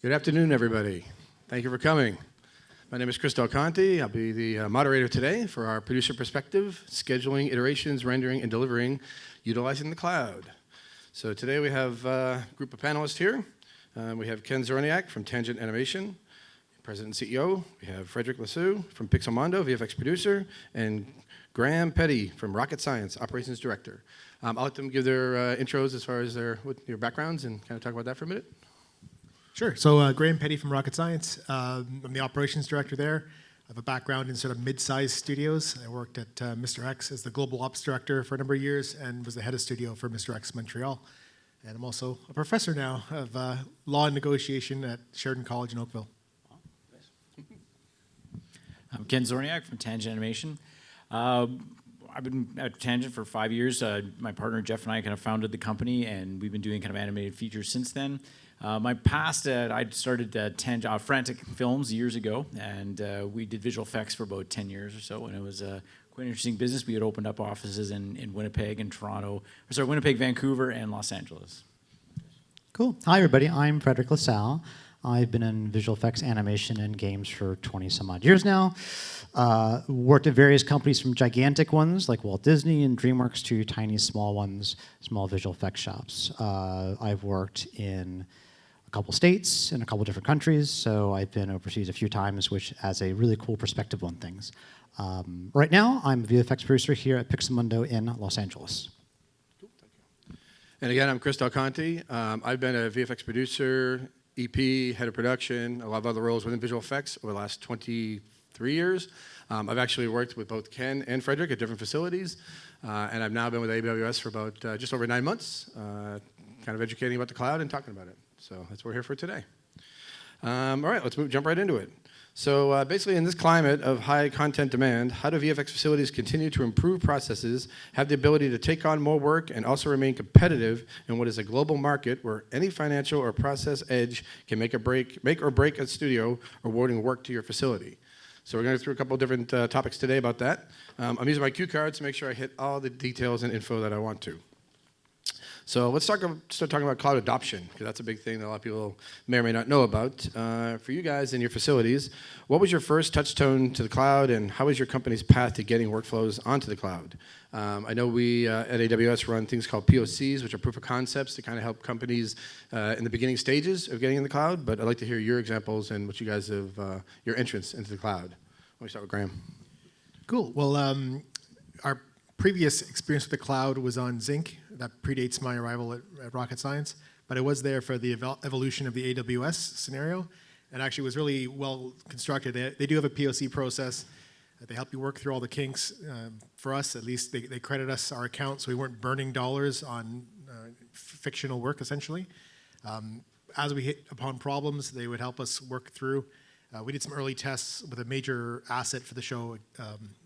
Good afternoon, everybody. Thank you for coming. My name is Conte. I'll be the moderator today for our producer perspective, scheduling, iterations, rendering, and delivering, utilizing the cloud. So today we have a group of panelists here. We have Ken Zorniak from Tangent Animation, President and CEO. We have Fredrik Lasalle from Pixomondo, VFX producer, and Graham Petty from Rocket Science, Operations Director. I'll let them give their intros as far as their backgrounds and kind of talk about that for a minute. Sure. So Graham Petty from Rocket Science. I'm the operations director there. I have a background in sort of mid-sized studios. I worked at Mr. X as the global ops director for a number of years and was the head of studio for Mr. X Montreal. And I'm also a professor now of law and negotiation at Sheridan College in Oakville. I'm Ken Zorniak from Tangent Animation. I've been at Tangent for 5 years. My partner Jeff and I kind of founded the company, and we've been doing kind of animated features since then. My past, I started Frantic Films years ago, and we did visual effects for about 10 years or so, and it was quite an interesting business. We had opened up offices in Winnipeg and Winnipeg, Vancouver, and Los Angeles. Cool. Hi, everybody. I'm Fredrik Lasalle. I've been in visual effects, animation, and games for 20 some odd years now. Worked at various companies from gigantic ones like Walt Disney and DreamWorks to tiny, small ones, small visual effects shops. I've worked in a couple states in a couple different countries, so I've been overseas a few times, which has a really cool perspective on things. Right now, I'm a VFX producer here at Pixomondo in Los Angeles. Cool, thank you. And again, I'm Conte. I've been a VFX producer, EP, head of production, a lot of other roles within visual effects over the last 23 years. I've actually worked with both Ken and Frederick at different facilities, and I've now been with AWS for about just over 9 months, kind of educating about the cloud and talking about it. So that's what we're here for today. All right, let's jump right into it. So basically, in this climate of high content demand, how do VFX facilities continue to improve processes, have the ability to take on more work, and also remain competitive in what is a global market where any financial or process edge can make or break a studio awarding work to your facility? So we're going to go through a couple of different topics today about that. I'm using my cue cards to make sure I hit all the details and info that I want to. So let's start talking about cloud adoption, because that's a big thing that a lot of people may or may not know about. For you guys in your facilities, what was your first touchstone to the cloud, and how was your company's path to getting workflows onto the cloud? I know we at AWS run things called POCs, which are proof of concepts to kind of help companies in the beginning stages of getting in the cloud, but I'd like to hear your examples and what you guys have, your entrance into the cloud. Let me start with Graham. Cool. Well, our previous experience with the cloud was on Zinc. That predates my arrival at Rocket Science, but I was there for the evolution of the AWS scenario, and actually was really well constructed. They do have a POC process. They help you work through all the kinks. For us, at least, they credit us our account, so we weren't burning dollars on fictional work, essentially. As we hit upon problems, they would help us work through. We did some early tests with a major asset for the show,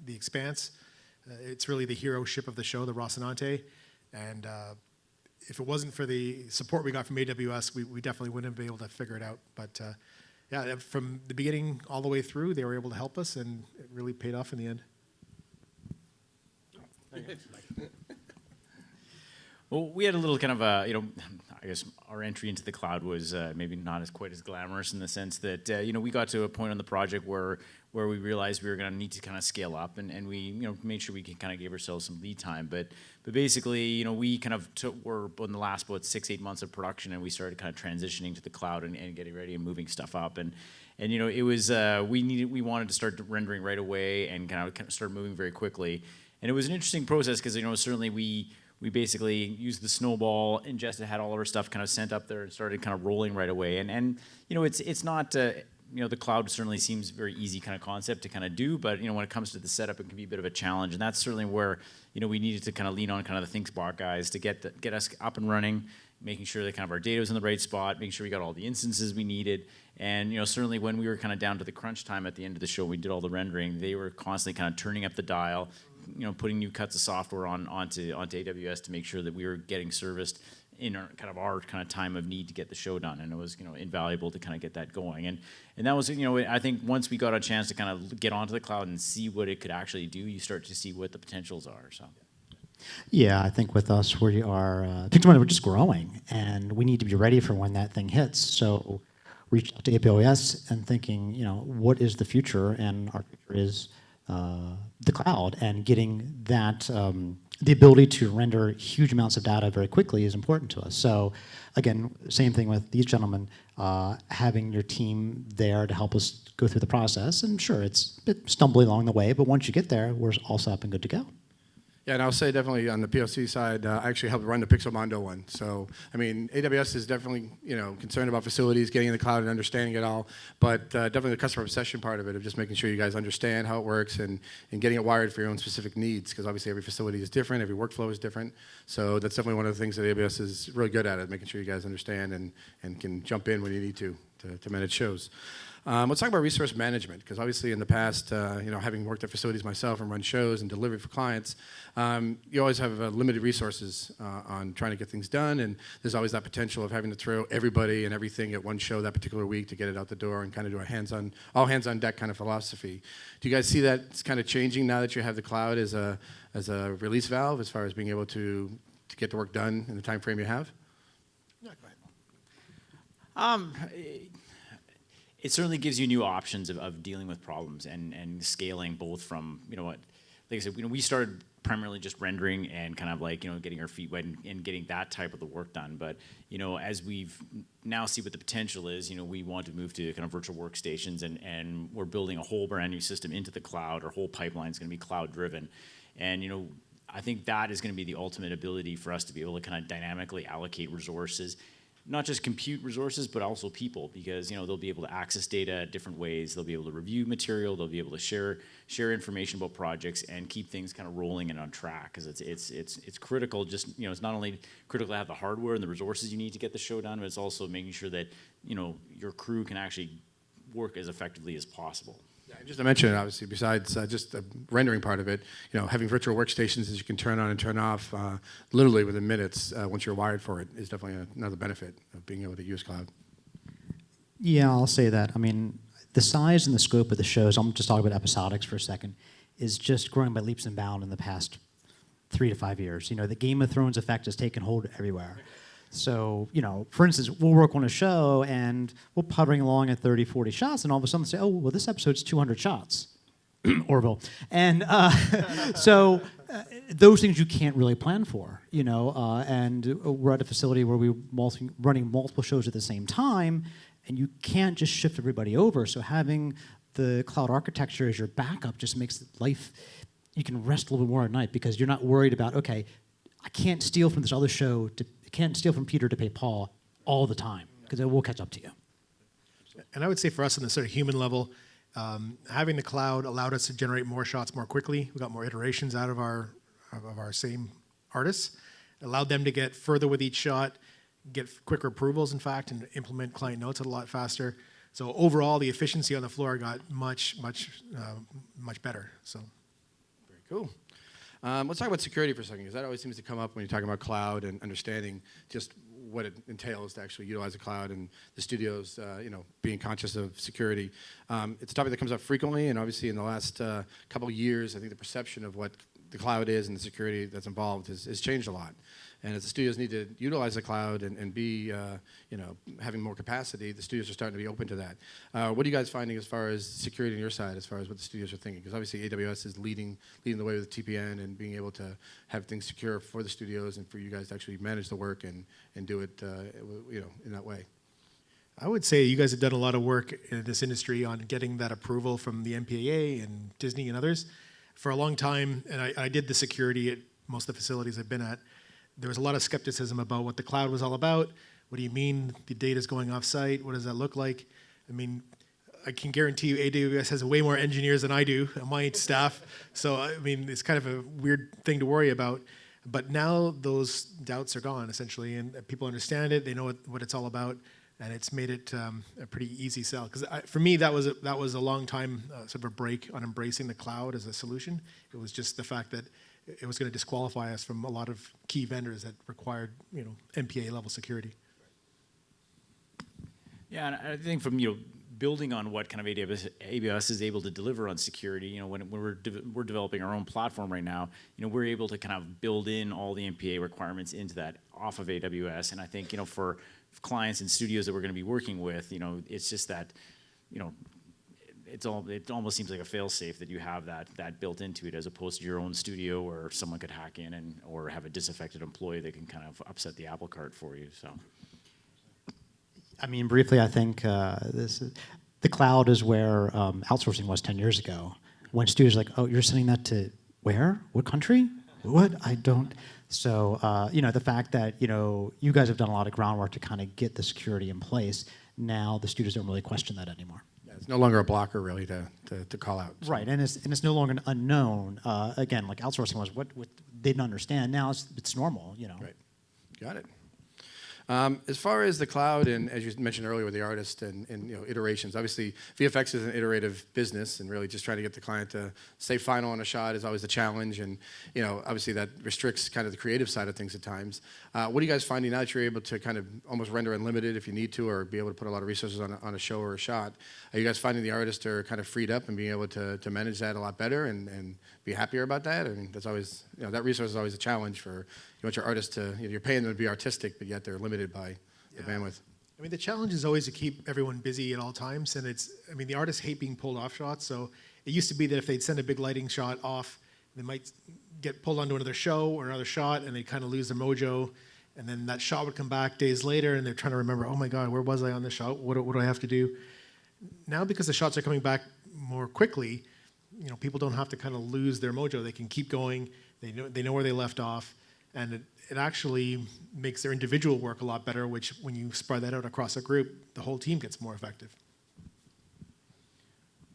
The Expanse. It's really the hero ship of the show, the Rocinante, and if it wasn't for the support we got from AWS, we definitely wouldn't have been able to figure it out. But yeah, from the beginning all the way through, they were able to help us, and it really paid off in the end. Well, we had a little kind of a, I guess our entry into the cloud was maybe not quite as glamorous in the sense that, we got to a point on the project where we realized we were going to need to kind of scale up, and we, made sure we kind of gave ourselves some lead time. But basically, we kind of were in the last about 6-8 months of production, and we started kind of transitioning to the cloud and getting ready and moving stuff up. And it was we wanted to start rendering right away and kind of start moving very quickly. And it was an interesting process because certainly we basically used the snowball, ingested, had all of our stuff kind of sent up there and started kind of rolling right away. And it's not, the cloud certainly seems very easy kind of concept to kind of do, but, when it comes to the setup, it can be a bit of a challenge. And that's certainly where, we needed to kind of lean on kind of the Thinkbox guys to get us up and running, making sure that kind of our data was in the right spot, making sure we got all the instances we needed. And, certainly when we were kind of down to the crunch time at the end of the show, we did all the rendering, they were constantly kind of turning up the dial, putting new cuts of software onto AWS to make sure that we were getting serviced in our time of need to get the show done, and it was invaluable to kind of get that going, and that was I think once we got a chance to kind of get onto the cloud and see what it could actually do, you start to see what the potentials are. So. Yeah, I think with us, we are, Pixomondo, we're just growing, and we need to be ready for when that thing hits. So reached out to AWS and thinking, what is the future? And our future is the cloud, and getting that the ability to render huge amounts of data very quickly is important to us. So again, same thing with these gentlemen, having your team there to help us go through the process. And sure, it's a bit stumbling along the way, but once you get there, we're all set up and good to go. Yeah, and I'll say definitely on the PLC side, I actually helped run the Pixomondo one. So, I mean, AWS is definitely, concerned about facilities, getting in the cloud and understanding it all, but definitely the customer obsession part of it, of just making sure you guys understand how it works and getting it wired for your own specific needs, because obviously every facility is different, every workflow is different. So that's definitely one of the things that AWS is really good at making sure you guys understand and can jump in when you need to manage shows. Let's talk about resource management, because obviously in the past, having worked at facilities myself and run shows and delivered for clients, you always have limited resources on trying to get things done, and there's always that potential of having to throw everybody and everything at one show that particular week to get it out the door and kind of do a all hands on deck kind of philosophy. Do you guys see that it's kind of changing now that you have the cloud as a release valve as far as being able to get the work done in the time frame you have? Yeah, go ahead. It certainly gives you new options of dealing with problems and scaling, both from, like I said, we started primarily just rendering and kind of like, getting our feet wet and getting that type of the work done. But, as we've now see what the potential is, we want to move to kind of virtual workstations, and we're building a whole brand new system into the cloud. Our whole pipeline is going to be cloud driven. And, I think that is going to be the ultimate ability for us to be able to kind of dynamically allocate resources, not just compute resources, but also people, because they'll be able to access data different ways. They'll be able to review material. They'll be able to share information about projects and keep things kind of rolling and on track. Because it's critical. Just it's not only critical to have the hardware and the resources you need to get the show done, but it's also making sure that your crew can actually work as effectively as possible. Yeah, just to mention it, obviously, besides just the rendering part of it, having virtual workstations that you can turn on and turn off literally within minutes once you're wired for it is definitely another benefit of being able to use cloud. Yeah, I'll say that. I mean, the size and the scope of the shows, I'm just talking about episodics for a second, is just growing by leaps and bounds in the past 3 to 5 years. The Game of Thrones effect has taken hold everywhere. So, for instance, we'll work on a show and we're puttering along at 30, 40 shots, and all of a sudden say, oh, well, this episode's 200 shots. Orville. And so those things you can't really plan for, and we're at a facility where we're running multiple shows at the same time, and you can't just shift everybody over. So having the cloud architecture as your backup just makes life, you can rest a little bit more at night, because you're not worried about, okay, I can't steal from this other show, can't steal from Peter to pay Paul all the time, because it will catch up to you. And I would say for us on the sort of human level, having the cloud allowed us to generate more shots more quickly. We got more iterations out of our same artists. Allowed them to get further with each shot, get quicker approvals, in fact, and implement client notes a lot faster. So overall, the efficiency on the floor got much better. So very cool. Let's talk about security for a second, because that always seems to come up when you're talking about cloud and understanding just what it entails to actually utilize the cloud, and the studios, being conscious of security. It's a topic that comes up frequently, and obviously in the last couple of years, I think the perception of what the cloud is and the security that's involved has changed a lot. And as the studios need to utilize the cloud and be, having more capacity, the studios are starting to be open to that. What are you guys finding as far as security on your side, as far as what the studios are thinking? Because obviously AWS is leading the way with TPN and being able to have things secure for the studios and for you guys to actually manage the work and do it, in that way. I would say you guys have done a lot of work in this industry on getting that approval from the MPAA and Disney and others. For a long time, and I did the security at most of the facilities I've been at, there was a lot of skepticism about what the cloud was all about. What do you mean the data's going off-site? What does that look like? I mean, I can guarantee you AWS has way more engineers than I do on my staff. So, I mean, it's kind of a weird thing to worry about. But now those doubts are gone, essentially, and people understand it. They know what it's all about, and it's made it a pretty easy sell. Because for me, that was a long time sort of a break on embracing the cloud as a solution. It was just the fact that it was going to disqualify us from a lot of key vendors that required, MPA level security. Yeah, and I think from building on what kind of AWS is able to deliver on security, when we're developing our own platform right now, we're able to kind of build in all the MPA requirements into that off of AWS. And I think, for clients and studios that we're going to be working with, it's just that, it almost seems like a fail-safe that you have that built into it, as opposed to your own studio where someone could hack in or have a disaffected employee that can kind of upset the apple cart for you. So. I mean, briefly, I think the cloud is where outsourcing was 10 years ago, when studios are like, oh, you're sending that to where? What country? What? I don't. So, the fact that, you guys have done a lot of groundwork to kind of get the security in place, now the studios don't really question that anymore. Yeah, it's no longer a blocker, really, to call out. So. Right, and it's no longer an unknown. Again, like outsourcing was what they didn't understand. Now it's normal, Right, got it. As far as the cloud, and as you mentioned earlier with the artist and iterations, obviously VFX is an iterative business, and really just trying to get the client to stay final on a shot is always the challenge, and obviously that restricts kind of the creative side of things at times. What are you guys finding now that you're able to kind of almost render unlimited if you need to, or be able to put a lot of resources on a show or a shot? Are you guys finding the artists are kind of freed up and being able to manage that a lot better and be happier about that? I mean, that's always, that resource is always a challenge for, you want your artists to, you're paying them to be artistic, but yet they're limited by the bandwidth. I mean, the challenge is always to keep everyone busy at all times, and the artists hate being pulled off shots, so it used to be that if they'd send a big lighting shot off, they might get pulled onto another show or another shot, and they kind of lose their mojo, and then that shot would come back days later, and they're trying to remember, oh my God, where was I on this shot? What do I have to do? Now, because the shots are coming back more quickly, people don't have to kind of lose their mojo. They can keep going. They know where they left off, and it actually makes their individual work a lot better, which when you spread that out across a group, the whole team gets more effective.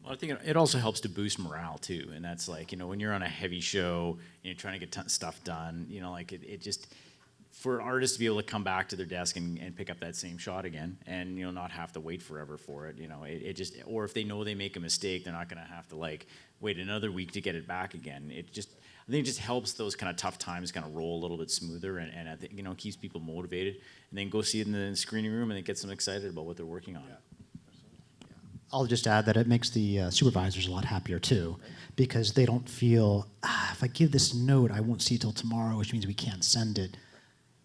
Well, I think it also helps to boost morale too, and that's like, when you're on a heavy show and you're trying to get stuff done, it just, for artists to be able to come back to their desk and pick up that same shot again, and not have to wait forever for it, it just, or if they know they make a mistake, they're not going to have to wait another week to get it back again. I think it just helps those kind of tough times kind of roll a little bit smoother, and I think keeps people motivated, and then go see it in the screening room and it gets them excited about what they're working on. Yeah. I'll just add that it makes the supervisors a lot happier too, because they don't feel, if I give this note, I won't see it till tomorrow, which means we can't send it.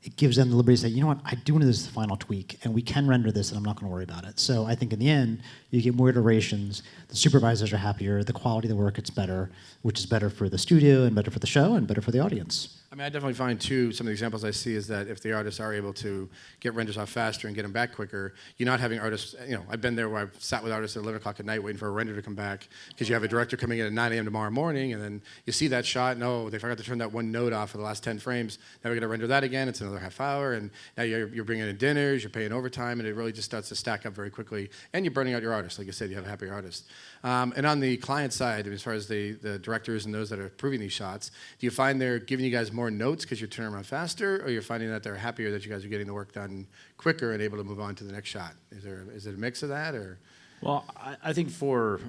It gives them the liberty to say, you know what, I do want to do this final tweak, and we can render this, and I'm not going to worry about it. So I think in the end, you get more iterations, the supervisors are happier, the quality of the work gets better, which is better for the studio, and better for the show, and better for the audience. I mean, I definitely find, too, some of the examples I see is that if the artists are able to get renders off faster and get them back quicker, you're not having artists, I've been there where I've sat with artists at 11 o'clock at night waiting for a render to come back, because you have a director coming in at 9 a.m. tomorrow morning, and then you see that shot, no, they forgot to turn that one note off for the last 10 frames. Now we're going to render that again, it's another half hour, and now you're bringing in dinners, you're paying overtime, and it really just starts to stack up very quickly, and you're burning out your artists. Like you said, you have a happier artist. And on the client side, as far as the directors and those that are approving these shots, do you find they're giving you guys more notes because you're turning around faster, or you're finding that they're happier that you guys are getting the work done quicker and able to move on to the next shot? Is it a mix of that, or? Well, I think for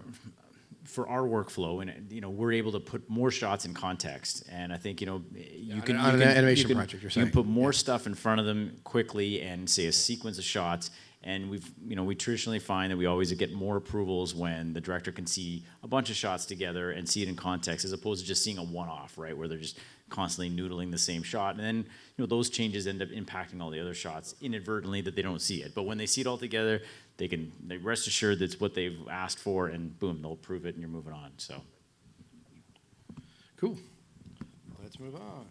our workflow, and we're able to put more shots in context, and I think On an animation project, you're saying. You can put more stuff in front of them quickly, and say a sequence of shots. And we traditionally find that we always get more approvals when the director can see a bunch of shots together and see it in context, as opposed to just seeing a one-off, right, where they're just constantly noodling the same shot. And then those changes end up impacting all the other shots inadvertently that they don't see it. But when they see it all together, they rest assured that's what they've asked for, and boom, they'll approve it, and you're moving on. So cool. Let's move on.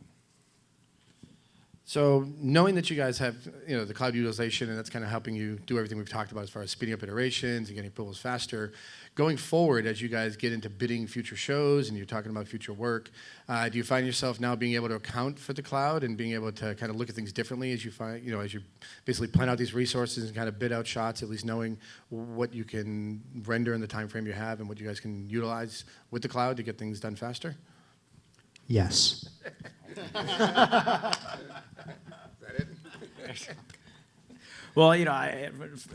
So knowing that you guys have the cloud utilization, and that's kind of helping you do everything we've talked about as far as speeding up iterations and getting approvals faster, going forward as you guys get into bidding future shows and you're talking about future work, do you find yourself now being able to account for the cloud and being able to kind of look at things differently as you find, as you basically plan out these resources and kind of bid out shots, at least knowing what you can render in the time frame you have and what you guys can utilize with the cloud to get things done faster? Yes. Well,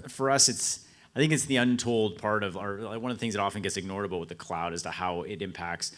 for us, I think it's the untold part of one of the things that often gets ignored about with the cloud is to how it impacts,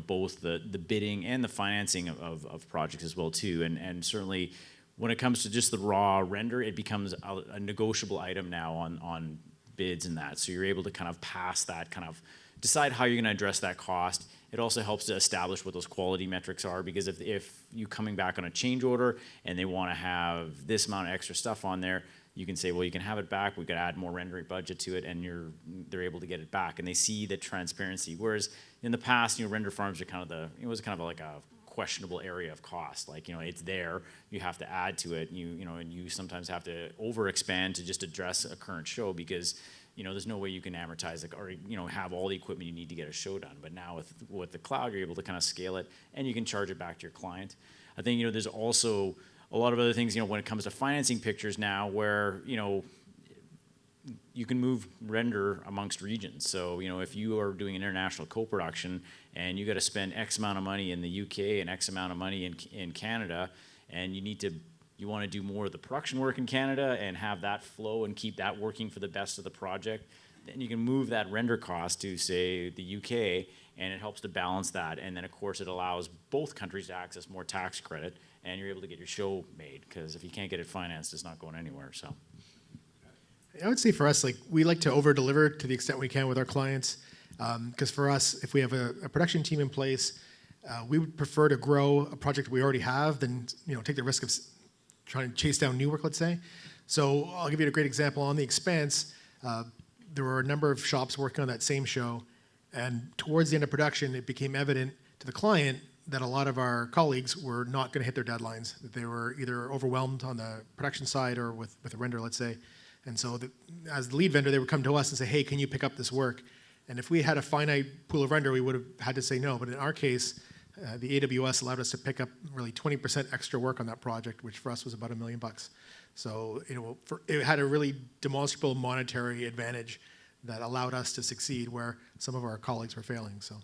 both the bidding and the financing of projects as well too, and certainly when it comes to just the raw render, it becomes a negotiable item now on bids and that. So you're able to kind of pass that, kind of decide how you're going to address that cost. It also helps to establish what those quality metrics are, because if you coming back on a change order and they want to have this amount of extra stuff on there, you can say, well, you can have it back. We could add more rendering budget to it, and they're able to get it back, and they see the transparency. Whereas in the past, render farms are kind of it was kind of like a questionable area of cost. Like, it's there, you have to add to it, and you sometimes have to overexpand to just address a current show, because there's no way you can amortize or have all the equipment you need to get a show done. But now with the cloud, you're able to kind of scale it, and you can charge it back to your client. I think there's also a lot of other things when it comes to financing pictures now, where you can move render amongst regions. So if you are doing an international co-production and you got to spend X amount of money in the UK and X amount of money in Canada, and you want to do more of the production work in Canada and have that flow and keep that working for the best of the project, then you can move that render cost to, say, the UK, and it helps to balance that. And then, of course, it allows both countries to access more tax credit, and you're able to get your show made, because if you can't get it financed, it's not going anywhere. So I would say for us, we like to over-deliver to the extent we can with our clients, because for us, if we have a production team in place, we would prefer to grow a project we already have than take the risk of trying to chase down new work, let's say. So I'll give you a great example. On The Expanse, there were a number of shops working on that same show, and towards the end of production, it became evident to the client that a lot of our colleagues were not going to hit their deadlines, that they were either overwhelmed on the production side or with the render, let's say. And so as the lead vendor, they would come to us and say, hey, can you pick up this work? And if we had a finite pool of render, we would have had to say no. But in our case, the AWS allowed us to pick up really 20% extra work on that project, which for us was about $1 million. So it had a really demonstrable monetary advantage that allowed us to succeed where some of our colleagues were failing. So,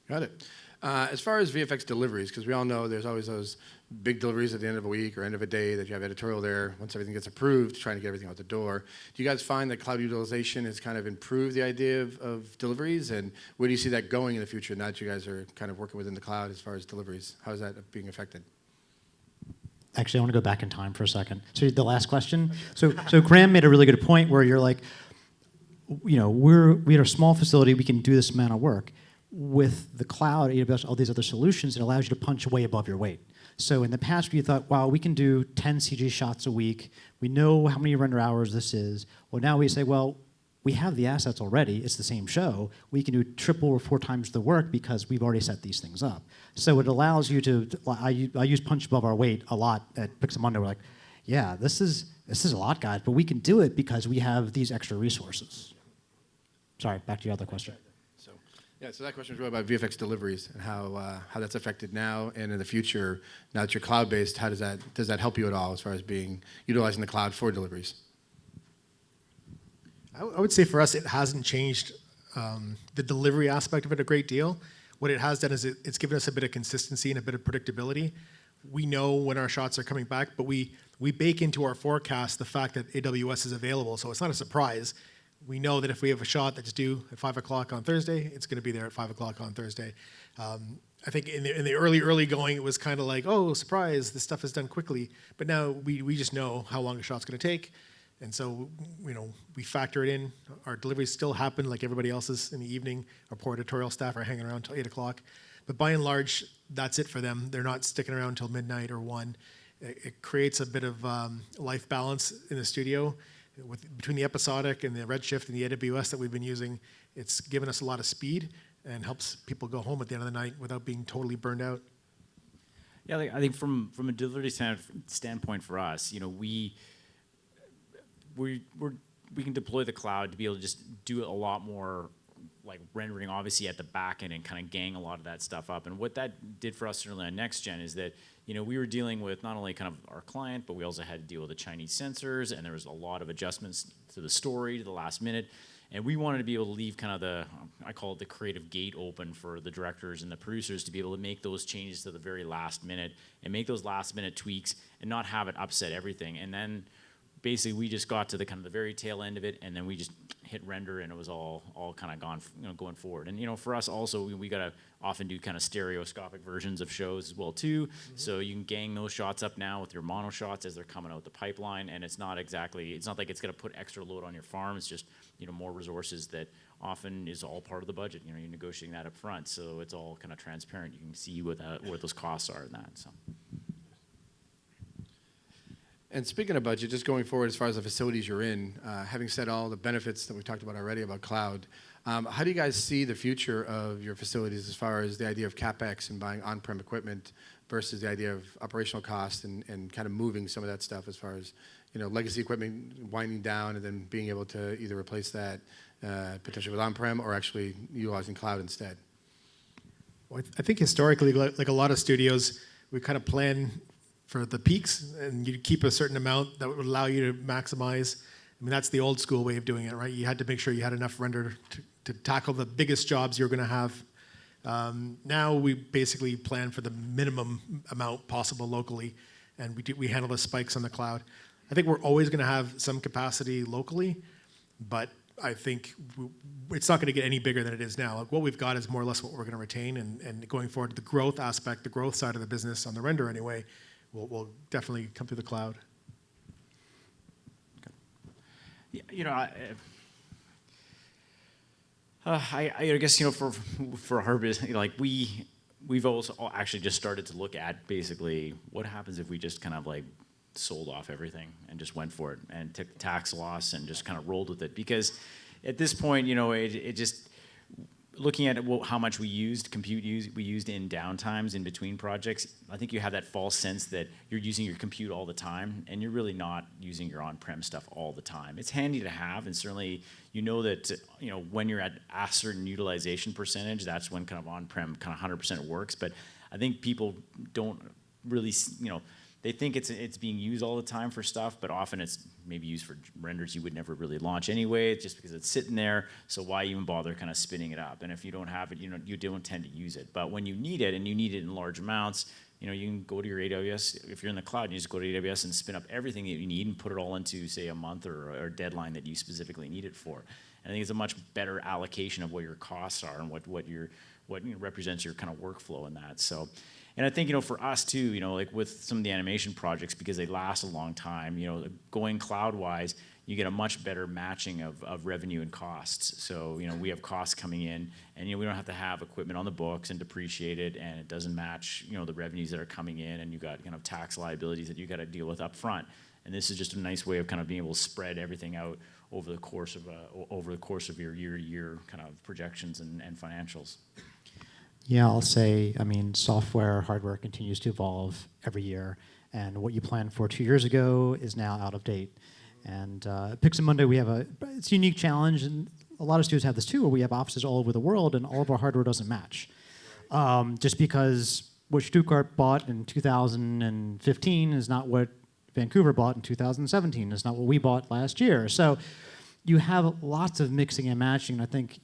got it. As far as VFX deliveries, because we all know there's always those big deliveries at the end of a week or end of a day that you have editorial there once everything gets approved, trying to get everything out the door. Do you guys find that cloud utilization has kind of improved the idea of deliveries? And where do you see that going in the future now that you guys are kind of working within the cloud as far as deliveries? How is that being affected? Actually, I want to go back in time for a second. So the last question. So Graham made a really good point where you're like, we had a small facility, we can do this amount of work. With the cloud, AWS, all these other solutions, it allows you to punch way above your weight. So in the past, you thought, wow, we can do 10 CG shots a week. We know how many render hours this is. Well, now we say, well, we have the assets already. It's the same show. We can do triple or 4 times the work because we've already set these things up. So it allows you to, I use punch above our weight a lot at Pixomondo. We're like, yeah, this is a lot, guys, but we can do it because we have these extra resources. Sorry, back to your other question. So that question was really about VFX deliveries and how that's affected now and in the future. Now that you're cloud-based, how does that help you at all as far as utilizing the cloud for deliveries? I would say for us, it hasn't changed the delivery aspect of it a great deal. What it has done is it's given us a bit of consistency and a bit of predictability. We know when our shots are coming back, but we bake into our forecast the fact that AWS is available, so it's not a surprise. We know that if we have a shot that's due at 5 o'clock on Thursday, it's going to be there at 5 o'clock on Thursday. I think in the early going, it was kind of like, oh, surprise, this stuff is done quickly. But now we just know how long a shot's going to take. And so, we factor it in. Our deliveries still happen like everybody else's in the evening. Our poor editorial staff are hanging around until 8 o'clock. But by and large, that's it for them. They're not sticking around until midnight or 1. It creates a bit of life balance in the studio. Between the episodic and the Redshift and the AWS that we've been using, it's given us a lot of speed and helps people go home at the end of the night without being totally burned out. Yeah, I think from a delivery standpoint for us, we can deploy the cloud to be able to just do a lot more like rendering, obviously at the back end, and kind of gang a lot of that stuff up. And what that did for us certainly on next gen is that we were dealing with not only kind of our client, but we also had to deal with the Chinese sensors, and there was a lot of adjustments to the story to the last minute. And we wanted to be able to leave kind of I call it the creative gate open for the directors and the producers to be able to make those changes to the very last minute and make those last minute tweaks and not have it upset everything. And then basically we just got to the kind of the very tail end of it, and then we just hit render, and it was all kind of gone, going forward. And for us also, we got to often do kind of stereoscopic versions of shows as well too. So you can gang those shots up now with your mono shots as they're coming out the pipeline, and it's not like it's going to put extra load on your farm. It's just more resources that often is all part of the budget. You're negotiating that up front, so it's all kind of transparent. You can see what those costs are in that. So. And speaking of budget, just going forward as far as the facilities you're in, having said all the benefits that we talked about already about cloud, how do you guys see the future of your facilities as far as the idea of CapEx and buying on-prem equipment versus the idea of operational cost and kind of moving some of that stuff as far as legacy equipment winding down and then being able to either replace that potentially with on-prem or actually utilizing cloud instead? Well, I think historically, like a lot of studios, we kind of plan for the peaks, and you keep a certain amount that would allow you to maximize. I mean, that's the old school way of doing it, right? You had to make sure you had enough render to tackle the biggest jobs you're going to have. Now we basically plan for the minimum amount possible locally, and we handle the spikes on the cloud. I think we're always going to have some capacity locally, but I think it's not going to get any bigger than it is now. Like what we've got is more or less what we're going to retain, and going forward, the growth aspect, the growth side of the business on the render anyway, will definitely come through the cloud. I guess for our business, like we've also actually just started to look at basically what happens if we just kind of like sold off everything and just went for it and took tax loss and just kind of rolled with it, because at this point it just looking at how much we used in downtimes in between projects, I think you have that false sense that you're using your compute all the time, and you're really not using your on-prem stuff all the time. It's handy to have, and certainly that when you're at a certain utilization percentage, that's when kind of on-prem kind of 100% works. But I think people don't really, they think it's being used all the time for stuff, but often it's maybe used for renders you would never really launch anyway, just because it's sitting there. So why even bother kind of spinning it up? And if you don't have it, you don't tend to use it. But when you need it, and you need it in large amounts, you can go to your AWS. If you're in the cloud, you just go to AWS and spin up everything that you need and put it all into, say, a month or a deadline that you specifically need it for. And I think it's a much better allocation of what your costs are and what represents your kind of workflow in that. So. And I think, for us too, like with some of the animation projects, because they last a long time, going cloud-wise, you get a much better matching of revenue and costs. So, we have costs coming in, and, we don't have to have equipment on the books and depreciate it, and it doesn't match, the revenues that are coming in, and you got kind of tax liabilities that you got to deal with up front. And this is just a nice way of kind of being able to spread everything out over the course of your year-to-year kind of projections and financials. Yeah, I'll say, software, hardware continues to evolve every year, and what you planned for 2 years ago is now out of date. And Pixomondo, it's a unique challenge, and a lot of studios have this too, where we have offices all over the world, and all of our hardware doesn't match. Just because what Stuttgart bought in 2015 is not what Vancouver bought in 2017, is not what we bought last year. So you have lots of mixing and matching, and I think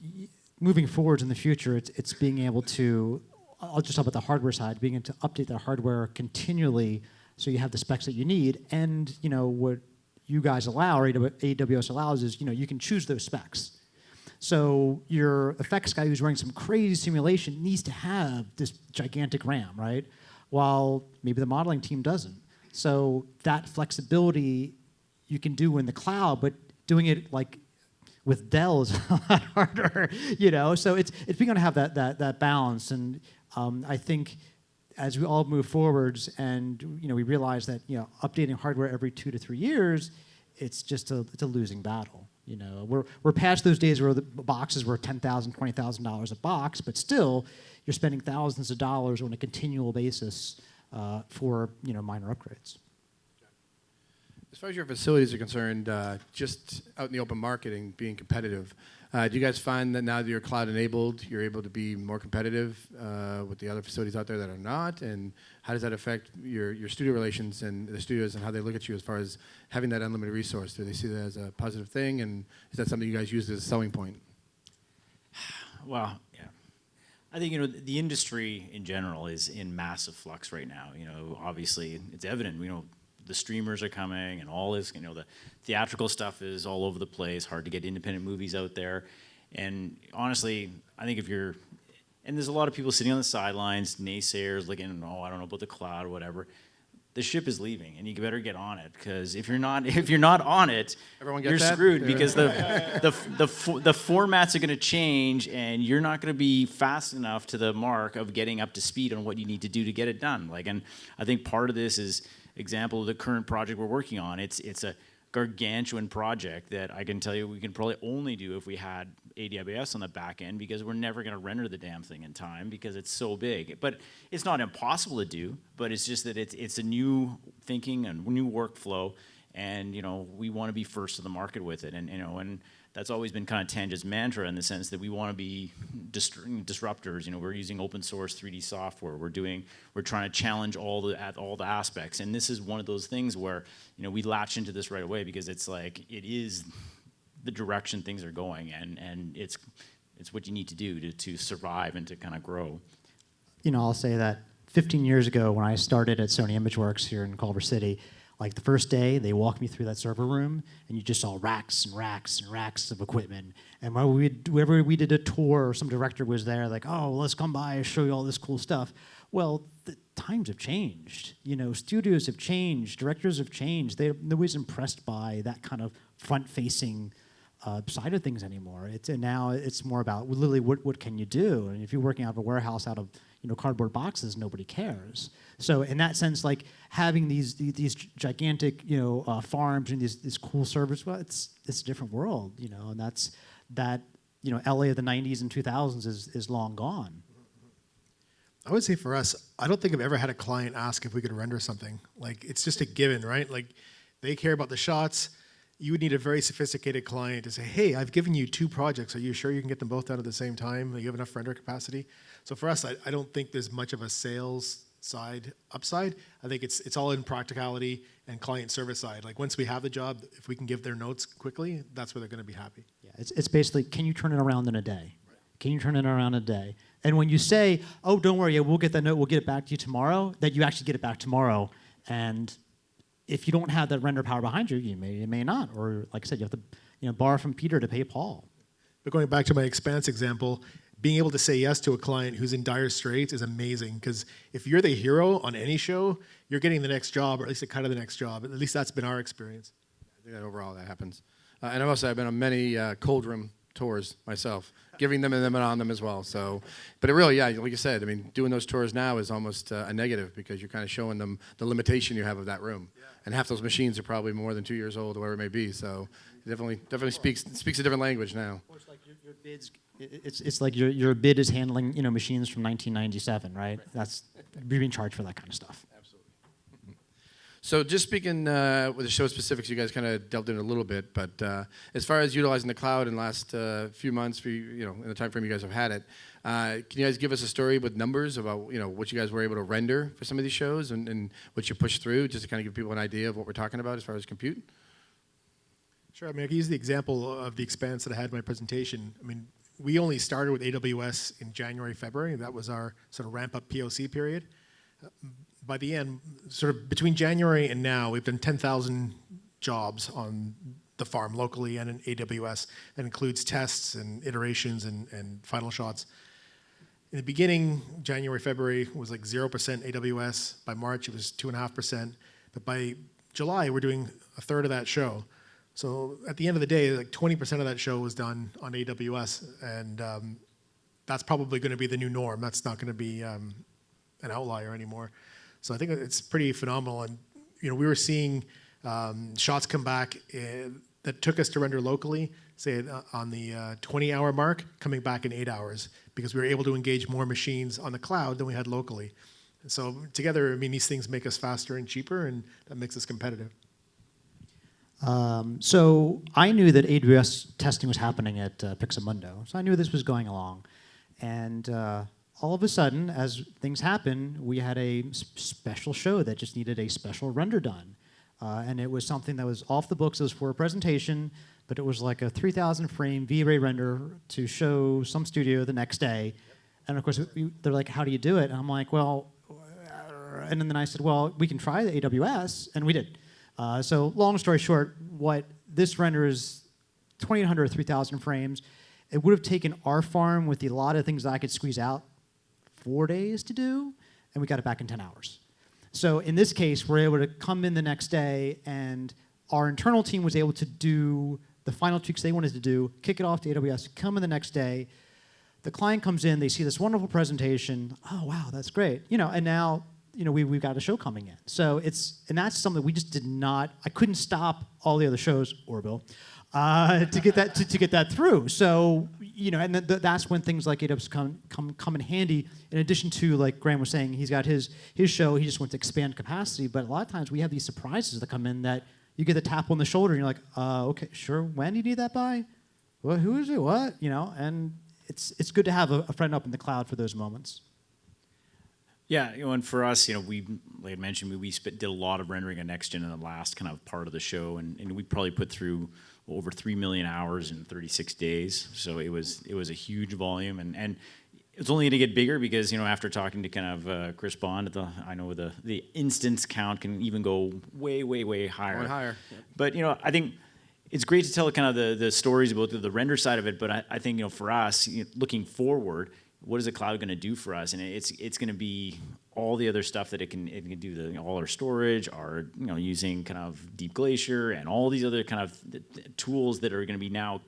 moving forwards in the future, it's being able to, I'll just talk about the hardware side, being able to update the hardware continually so you have the specs that you need. And what you guys allow, or AWS allows, is you can choose those specs. So your effects guy who's running some crazy simulation needs to have this gigantic RAM, right? While maybe the modeling team doesn't. So that flexibility you can do in the cloud, but doing it like with Dell is a lot harder, So it's being able to have that balance, and I think as we all move forwards, and we realize that updating hardware every 2 to 3 years, it's a losing battle. We're past those days where the boxes were $10,000, $20,000 a box, but still you're spending thousands of dollars on a continual basis for minor upgrades. As far as your facilities are concerned, just out in the open market and being competitive, do you guys find that now that you're cloud-enabled, you're able to be more competitive with the other facilities out there that are not? And how does that affect your studio relations and the studios and how they look at you as far as having that unlimited resource? Do they see that as a positive thing? And is that something you guys use as a selling point? Well, yeah. I think, the industry in general is in massive flux right now. Obviously, it's evident, the streamers are coming and all this, the theatrical stuff is all over the place, hard to get independent movies out there. And honestly, I think and there's a lot of people sitting on the sidelines, naysayers, looking, I don't know about the cloud or whatever. The ship is leaving, and you better get on it, because if you're not on it, Everyone get you're that? screwed, because the formats are going to change, and you're not going to be fast enough to the mark of getting up to speed on what you need to do to get it done. And I think part of this is example of the current project we're working on. It's a gargantuan project that I can tell you we can probably only do if we had AWS on the back end, because we're never going to render the damn thing in time because it's so big. But it's not impossible to do, but it's just that it's a new thinking and new workflow, and we want to be first to the market with it, and that's always been kind of Tangent's mantra, in the sense that we want to be disruptors. We're using open source 3D software. We're trying to challenge all the aspects, and this is one of those things where we latch into this right away, because it's like it is the direction things are going, and it's what you need to do to survive and to kind of grow. I'll say that 15 years ago, when I started at Sony ImageWorks here in Culver City, like the first day, they walked me through that server room, and you just saw racks and racks and racks of equipment. And whenever we did a tour, or some director was there, like, oh, let's come by and show you all this cool stuff. Well, the times have changed. Studios have changed, directors have changed. Nobody's impressed by that kind of front-facing side of things anymore. Now it's more about, literally, what can you do? And if you're working out of a warehouse out of cardboard boxes, nobody cares. So in that sense, like having these gigantic farms and these cool servers, well, it's a different world, and that's LA of the 90s and 2000s is long gone. I would say for us, I don't think I've ever had a client ask if we could render something. Like, it's just a given, right? Like, they care about the shots. You would need a very sophisticated client to say, hey, I've given you 2 projects. Are you sure you can get them both done at the same time? You have enough render capacity? So for us, I don't think there's much of a sales side upside. I think it's all in practicality and client service side. Like, once we have the job, if we can give their notes quickly, that's where they're going to be happy. Yeah, it's basically, can you turn it around in a day? Can you turn it around in a day? And when you say, oh, don't worry, we'll get that note, we'll get it back to you tomorrow, that you actually get it back tomorrow. And if you don't have that render power behind you, you may not. Or like I said, you have to borrow from Peter to pay Paul. But going back to my Expanse example, being able to say yes to a client who's in dire straits is amazing, because if you're the hero on any show, you're getting the next job, or at least a cut of the next job. At least that's been our experience. I think that overall that happens. And also, I've been on many cold room tours myself, giving them and them and on them as well. So, but it really, yeah, like you said, I mean, doing those tours now is almost a negative, because you're kind of showing them the limitation you have of that room. Yeah. And half those machines are probably more than 2 years old, or whatever it may be. So, it definitely speaks a different language now. Or it's like your bids. It's like your bid is handling machines from 1997, right? That's you're being charged for that kind of stuff. Absolutely. So just speaking with the show specifics, you guys kind of delved in a little bit, but as far as utilizing the cloud in the last few months, in the time frame you guys have had it, can you guys give us a story with numbers about what you guys were able to render for some of these shows and what you pushed through, just to kind of give people an idea of what we're talking about as far as compute? Sure. I mean, I can use the example of the Expanse that I had in my presentation. I mean, we only started with AWS in January, February. That was our sort of ramp-up POC period. By the end, sort of between January and now, we've done 10,000 jobs on the farm locally and in AWS. That includes tests and iterations and final shots. In the beginning, January, February was like 0% AWS. By March, it was 2.5%. But by July, we're doing a third of that show. So at the end of the day, like 20% of that show was done on AWS, and that's probably going to be the new norm. That's not going to be an outlier anymore. So I think it's pretty phenomenal. And we were seeing shots come back that took us to render locally, say on the 20-hour mark, coming back in 8 hours, because we were able to engage more machines on the cloud than we had locally. And so together, I mean, these things make us faster and cheaper, and that makes us competitive. So I knew that AWS testing was happening at Pixomondo, so I knew this was going along. And all of a sudden, as things happen, we had a special show that just needed a special render done. And it was something that was off the books. It was for a presentation, but it was like a 3,000 frame V-Ray render to show some studio the next day. And of course, they're like, how do you do it? And I'm like, well, And then I said, well, we can try the AWS, and we did. So long story short, what this renders 2,800 or 3,000 frames. It would have taken our farm with a lot of things that I could squeeze out 4 days to do, and we got it back in 10 hours. So in this case, we're able to come in the next day, and our internal team was able to do the final tweaks they wanted to do, kick it off to AWS, come in the next day. The client comes in, they see this wonderful presentation. Oh, wow, that's great. And now we've got a show coming in. So that's something we just did not, I couldn't stop all the other shows, Orville, to get that through. So, and that's when things like AWS come in handy. In addition to, like Graham was saying, he's got his show, he just wants to expand capacity, but a lot of times we have these surprises that come in that you get the tap on the shoulder and you're like, okay, sure, when do you need that by? Well, who is it, what? And it's good to have a friend up in the cloud for those moments. Yeah, and for us, we, like I mentioned, we did a lot of rendering on next gen in the last kind of part of the show, and we probably put through over 3 million hours in 36 days. So it was a huge volume, and it's only going to get bigger because after talking to kind of Chris Bond, I know the instance count can even go way, way, way higher. Going higher. Yep. But I think it's great to tell kind of the stories about the render side of it. But I think for us, looking forward, what is the cloud going to do for us? And it's going to be all the other stuff that it can do, all our storage, our using kind of Deep Glacier and all these other kind of tools that are going to be now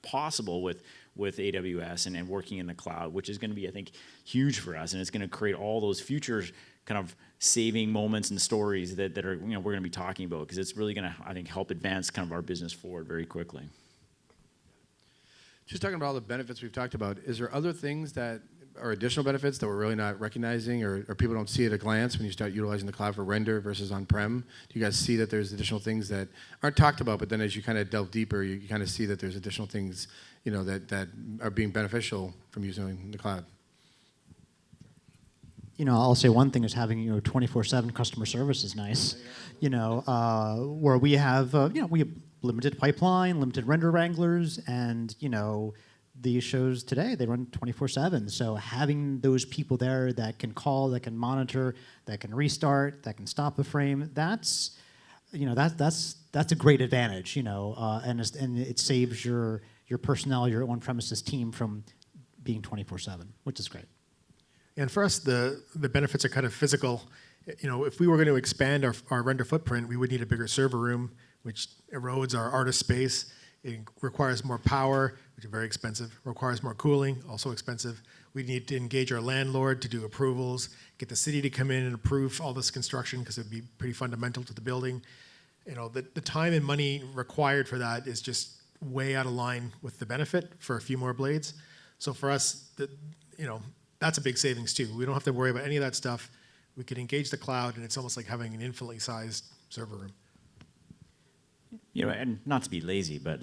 possible with AWS and working in the cloud, which is going to be, I think, huge for us. And it's going to create all those future kind of saving moments and stories that are we're going to be talking about, because it's really going to, I think, help advance kind of our business forward very quickly. Just talking about all the benefits we've talked about, is there other things that are additional benefits that we're really not recognizing, or people don't see at a glance when you start utilizing the cloud for render versus on-prem? Do you guys see that there's additional things that aren't talked about, but then as you kind of delve deeper, you kind of see that there's additional things that are being beneficial from using the cloud? I'll say one thing is having 24/7 customer service is nice. Where we have we have limited pipeline, limited render wranglers, and these shows today they run 24/7. So having those people there that can call, that can monitor, that can restart, that can stop a frame, that's a great advantage. And it saves your personnel, your on-premises team from being 24/7, which is great. And for us, the benefits are kind of physical. If we were going to expand our render footprint, we would need a bigger server room, which erodes our artist space. It requires more power, which is very expensive. Requires more cooling, also expensive. We need to engage our landlord to do approvals, get the city to come in and approve all this construction, because it would be pretty fundamental to the building. The time and money required for that is just way out of line with the benefit for a few more blades. So for us, that's a big savings too. We don't have to worry about any of that stuff. We can engage the cloud, and it's almost like having an infinitely sized server room. And not to be lazy, but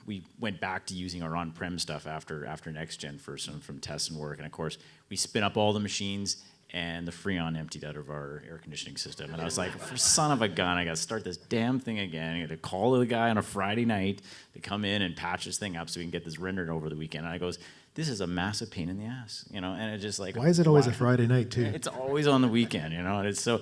we went back to using our on-prem stuff after next gen for some from tests and work, and of course we spin up all the machines, and the Freon emptied out of our air conditioning system, and I was like, for son of a gun, I got to start this damn thing again. I got to call the guy on a Friday night to come in and patch this thing up so we can get this rendered over the weekend. And I goes, this is a massive pain in the ass, and it's just like, why is it always a Friday night too? It's always on the weekend, and it's so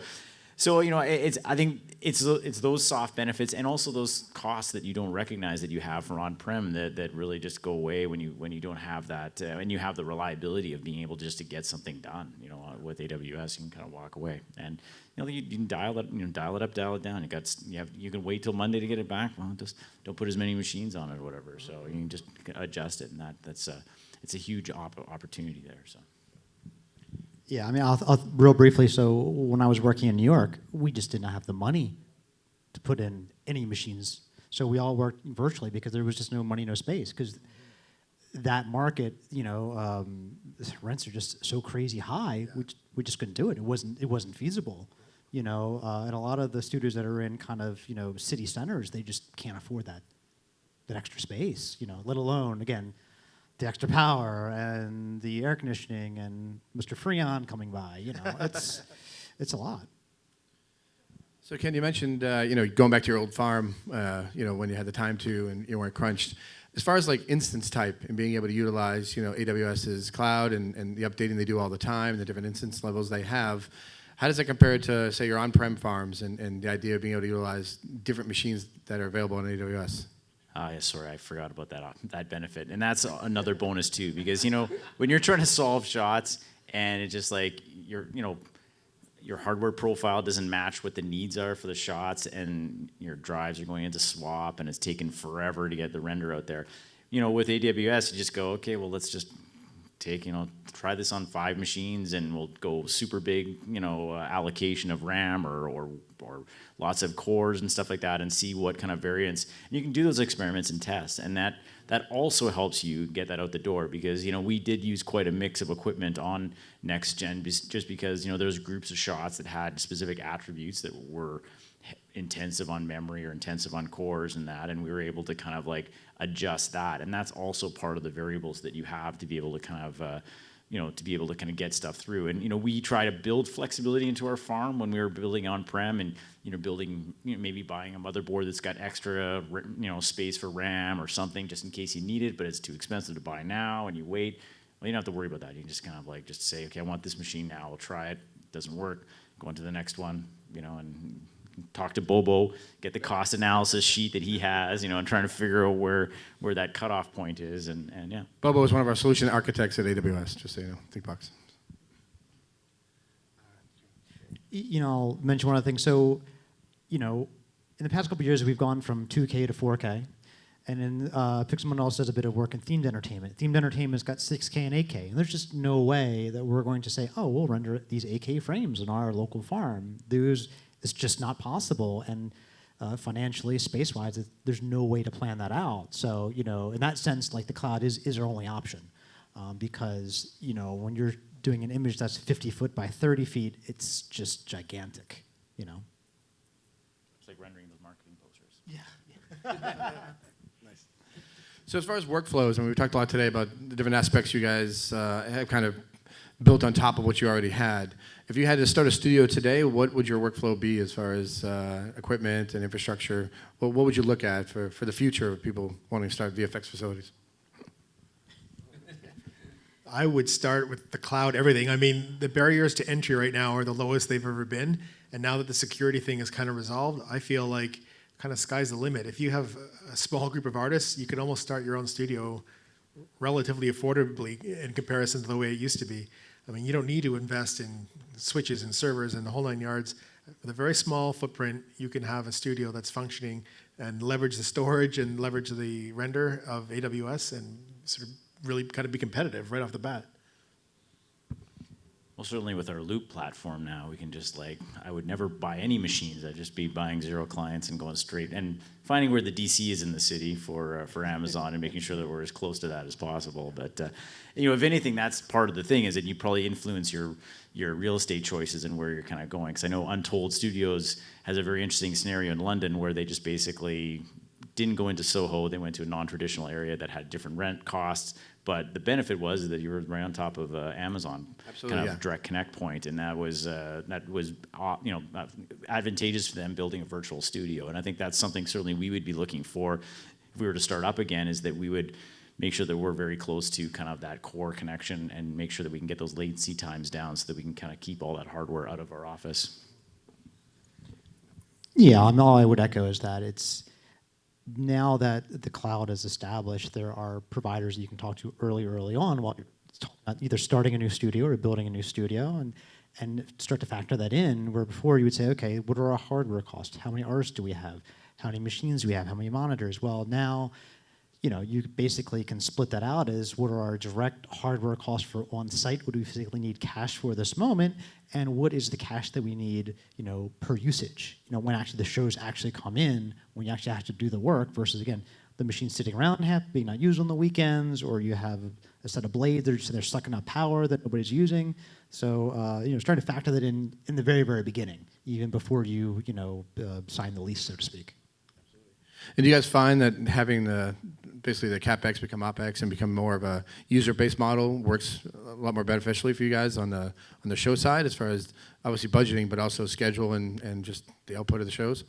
I think it's those soft benefits and also those costs that you don't recognize that you have for on-prem that really just go away when you don't have that, and you have the reliability of being able just to get something done. With AWS, you can kind of walk away, and you can dial it up, dial it down. You can wait till Monday to get it back. Well, just don't put as many machines on it or whatever. So you can just adjust it, and that's it's a huge opportunity there. So. Yeah, I mean, I'll real briefly. So when I was working in New York, we just did not have the money to put in any machines. So we all worked virtually because there was just no money, no space. Because that market, rents are just so crazy high. Yeah. We just couldn't do it. It wasn't feasible. And a lot of the studios that are in kind of city centers, they just can't afford that extra space. Let alone again, the extra power and the air conditioning and Mr. Freon coming by, it's a lot. So Ken, you mentioned going back to your old farm, when you had the time to and you weren't crunched. As far as like instance type and being able to utilize AWS's cloud and the updating they do all the time, the different instance levels they have, How does that compare to, say, your on-prem farms and the idea of being able to utilize different machines that are available on AWS? Yeah, sorry, I forgot about that benefit, and that's another bonus too, because when you're trying to solve shots and it's just like your hardware profile doesn't match what the needs are for the shots, and your drives are going into swap, and it's taken forever to get the render out there. With AWS, you just go, okay, well, let's just try this on 5 machines, and we'll go super big, allocation of RAM or lots of cores and stuff like that, and see what kind of variance. And you can do those experiments and tests, and that also helps you get that out the door, because we did use quite a mix of equipment on next gen, just because there's groups of shots that had specific attributes that were intensive on memory or intensive on cores and we were able to kind of like adjust that, and that's also part of the variables that you have to be able to kind of get stuff through. And we try to build flexibility into our farm when we were building on-prem, and building, maybe buying a motherboard that's got extra space for RAM or something just in case you need it, but it's too expensive to buy now, and you wait. Well, you don't have to worry about that. You can just kind of like just say, okay, I want this machine now. I'll try it. Doesn't work. Go on to the next one. And talk to Bobo, get the cost analysis sheet that he has, and trying to figure out where that cutoff point is, and yeah. Bobo is one of our solution architects at AWS, just so you know, Thinkbox. I'll mention one other thing. So, in the past couple of years, we've gone from 2K to 4K. And then Pixomondo also does a bit of work in themed entertainment. Themed entertainment's got 6K and 8K. And there's just no way that we're going to say, oh, we'll render these 8K frames in our local farm. It's just not possible. And financially, space-wise, there's no way to plan that out. So, in that sense, like the cloud is our only option. Because, when you're doing an image that's 50 foot by 30 feet, it's just gigantic, It's like rendering those marketing posters. Yeah. So as far as workflows, and we've talked a lot today about the different aspects you guys have kind of built on top of what you already had. If you had to start a studio today, what would your workflow be as far as equipment and infrastructure? What would you look at for the future of people wanting to start VFX facilities? I would start with the cloud, everything. I mean, the barriers to entry right now are the lowest they've ever been. And now that the security thing is kind of resolved, I feel like kind of sky's the limit. If you have a small group of artists, you can almost start your own studio relatively affordably in comparison to the way it used to be. I mean, you don't need to invest in switches and servers and the whole 9 yards. With a very small footprint, you can have a studio that's functioning and leverage the storage and leverage the render of AWS and sort of really kind of be competitive right off the bat. Well, certainly with our Loop platform now, we can just I would never buy any machines. I'd just be buying 0 clients and going straight and finding where the DC is in the city for Amazon and making sure that we're as close to that as possible. But if anything, that's part of the thing, is that you probably influence your real estate choices and where you're kind of going. Because I know Untold Studios has a very interesting scenario in London where they just basically didn't go into Soho. They went to a non-traditional area that had different rent costs. But the benefit was that you were right on top of Amazon, direct connect point, and that was advantageous for them building a virtual studio. And I think that's something certainly we would be looking for if we were to start up again, is that we would make sure that we're very close to kind of that core connection and make sure that we can get those latency times down so that we can kind of keep all that hardware out of our office. Yeah, all I would echo is that it's, now that the cloud is established, there are providers you can talk to early on while you're either starting a new studio or building a new studio, and start to factor that in, where before you would say, okay, what are our hardware costs? How many artists do we have? How many machines do we have? How many monitors? Well, now, you basically can split that out as what are our direct hardware costs for on-site, what do we physically need cash for this moment, and what is the cash that we need, per usage, when actually the shows actually come in, when you actually have to do the work, versus, again, the machines sitting around being not used on the weekends, or you have a set of blades they're sucking up power that nobody's using. So, starting to factor that in the very, very beginning, even before you, sign the lease, so to speak. And do you guys find that having basically the CapEx become OpEx and become more of a user-based model works a lot more beneficially for you guys on the show side, as far as obviously budgeting, but also schedule and just the output of the shows?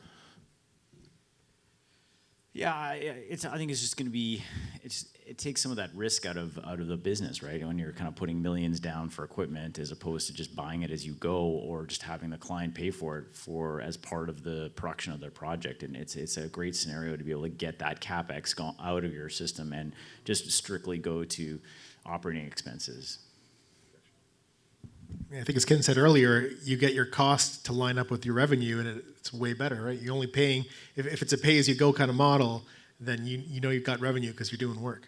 Yeah, I think it's just going to be, it takes some of that risk out of the business, right? When you're kind of putting millions down for equipment as opposed to just buying it as you go, or just having the client pay for it as part of the production of their project. And it's a great scenario to be able to get that CapEx out of your system and just strictly go to operating expenses. I think as Ken said earlier, you get your cost to line up with your revenue, and it's way better, right? You're only paying, if it's a pay-as-you-go kind of model, then you know you've got revenue because you're doing work.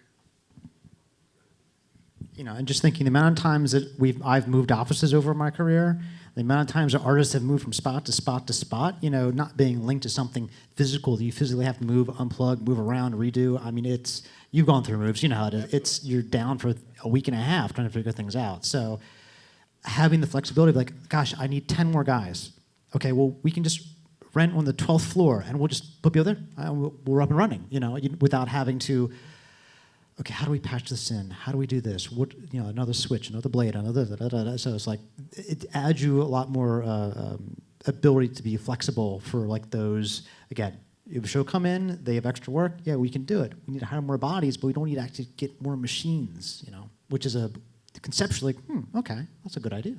You know, and just thinking the amount of times that I've moved offices over my career, the amount of times that artists have moved from spot to spot to spot, you know, not being linked to something physical that you physically have to move, unplug, move around, redo. I mean, you've gone through moves, you know how it is. You're down for a week and a half trying to figure things out. So having the flexibility of like, gosh, I need 10 more guys. Okay, well, we can just rent on the 12th floor and we'll just put people there. We're up and running, you know, without having to, okay, how do we patch this in? How do we do this? What, you know, another switch, another blade, another da-da-da-da. So it's like, it adds you a lot more ability to be flexible for like those, again, if a show come in, they have extra work, yeah, we can do it. We need to hire more bodies, but we don't need to actually get more machines, you know, which is conceptually, okay, that's a good idea.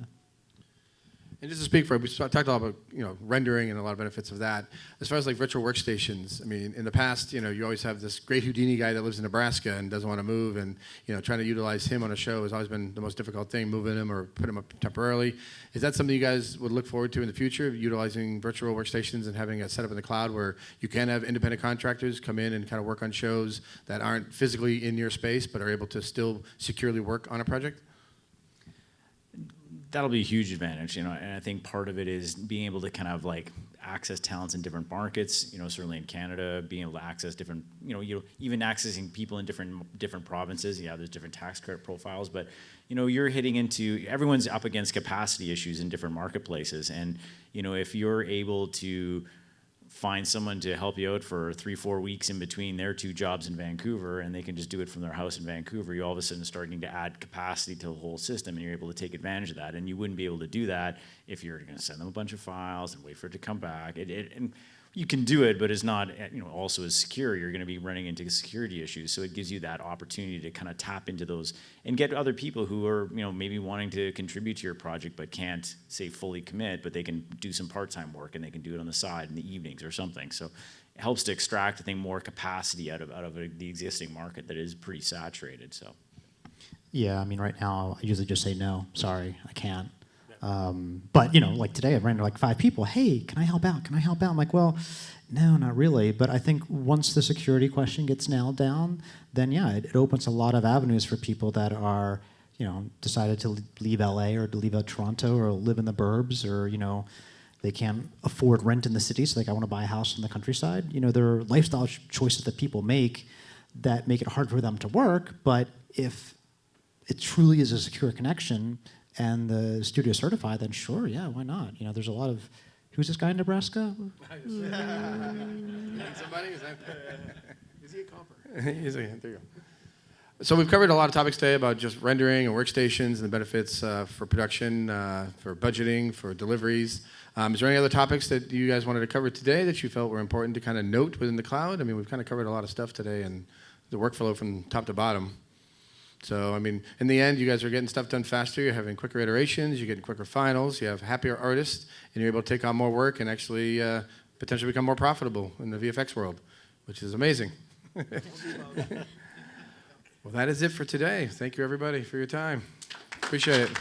And just to speak for, we talked a lot about, you know, rendering and a lot of benefits of that. As far as like virtual workstations, I mean, in the past, you know, you always have this great Houdini guy that lives in Nebraska and doesn't want to move, and, you know, trying to utilize him on a show has always been the most difficult thing, moving him or put him up temporarily. Is that something you guys would look forward to in the future, utilizing virtual workstations and having it set up in the cloud where you can have independent contractors come in and kind of work on shows that aren't physically in your space but are able to still securely work on a project? That'll be a huge advantage, you know, and I think part of it is being able to kind of like access talents in different markets, you know, certainly in Canada, being able to access different, you know, even accessing people in different provinces. Yeah, there's different tax credit profiles, but, you know, you're hitting into, everyone's up against capacity issues in different marketplaces. And, you know, if you're able to find someone to help you out for 3-4 weeks in between their 2 jobs in Vancouver, and they can just do it from their house in Vancouver, you all of a sudden starting to add capacity to the whole system, and you're able to take advantage of that. And you wouldn't be able to do that if you're going to send them a bunch of files and wait for it to come back. And you can do it, but it's not, you know, also as secure. You're going to be running into security issues. So it gives you that opportunity to kind of tap into those and get other people who are, you know, maybe wanting to contribute to your project but can't, say, fully commit, but they can do some part-time work and they can do it on the side in the evenings or something. So it helps to extract, I think, more capacity out of the existing market that is pretty saturated. So. Yeah, I mean, right now, I usually just say no, sorry, I can't. But, you know, like today I ran into like 5 people. Hey, can I help out? Can I help out? I'm like, well, no, not really. But I think once the security question gets nailed down, then yeah, it opens a lot of avenues for people that are, you know, decided to leave LA or to leave Toronto or live in the burbs, or, you know, they can't afford rent in the city, so like I want to buy a house in the countryside. You know, there are lifestyle choices that people make that make it hard for them to work. But if it truly is a secure connection and the studio certified, then sure, yeah, why not? You know, there's a lot of, who's this guy in Nebraska? Somebody? Is he a copper? There you go. So we've covered a lot of topics today about just rendering and workstations and the benefits for production, for budgeting, for deliveries. Is there any other topics that you guys wanted to cover today that you felt were important to kind of note within the cloud? I mean, we've kind of covered a lot of stuff today and the workflow from top to bottom. So, I mean, in the end, you guys are getting stuff done faster. You're having quicker iterations. You're getting quicker finals. You have happier artists, and you're able to take on more work and actually potentially become more profitable in the VFX world, which is amazing. Well, that is it for today. Thank you, everybody, for your time. Appreciate it.